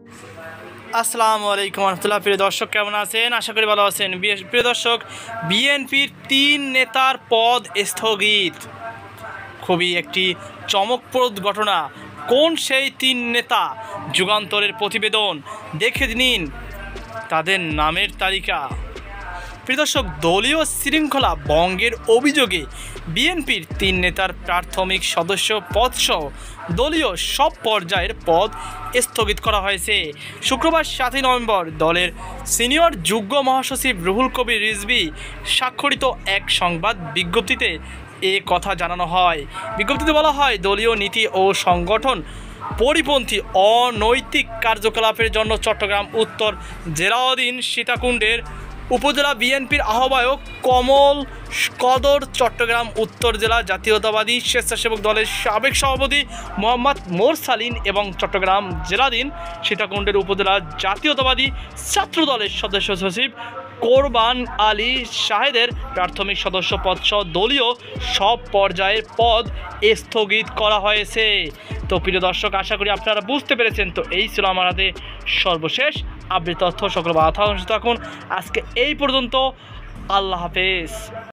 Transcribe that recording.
আসসালামু আলাইকুম রহমতুল্লাহ। প্রিয় দর্শক, কেমন আছেন? আশা করি ভালো আছেন। প্রিয় দর্শক, বিএনপির 3 নেতার পদ স্থগিত। খুবই একটি চমকপ্রদ ঘটনা। কোন সেই 3 নেতা? যুগান্তরের প্রতিবেদন দেখে নিন তাদের নামের তালিকা। প্রিয় দর্শক, দলীয় শৃঙ্খলা ভঙ্গের অভিযোগে বিএনপির 3 নেতার প্রাথমিক সদস্য পদসহ দলীয় সব পর্যায়ের পদ স্থগিত করা হয়েছে। শুক্রবার 7 নভেম্বর দলের সিনিয়র যুগ্ম মহাসচিব রুহুল কবির রিজভী স্বাক্ষরিত এক সংবাদ বিজ্ঞপ্তিতে এ কথা জানানো হয়। বিজ্ঞপ্তিতে বলা হয়, দলীয় নীতি ও সংগঠন পরিপন্থী অনৈতিক কার্যকলাপের জন্য চট্টগ্রাম উত্তর জেলাধীন সীতাকুণ্ডের উপজেলা বিএনপির আহ্বায়ক কমল কদর, চট্টগ্রাম উত্তর জেলা জাতীয়তাবাদী স্বেচ্ছাসেবক দলের সাবেক সভাপতি মোহাম্মদ মোরসালিন এবং চট্টগ্রাম জেলাধীন সীতাকুণ্ডের উপজেলা জাতীয়তাবাদী ছাত্র দলের সদস্য সচিব কোরবান আলী শাহেদের প্রাথমিক সদস্য পদসহ দলীয় সব পর্যায়ের পদ স্থগিত করা হয়েছে। তো প্রিয় দর্শক, আশা করি আপনারা বুঝতে পেরেছেন। তো এই ছিল আমার হাতে সর্বশেষ আপডেট তথ্য। সকল বাধা থাকুন। আজকে এই পর্যন্ত। আল্লাহ হাফেজ।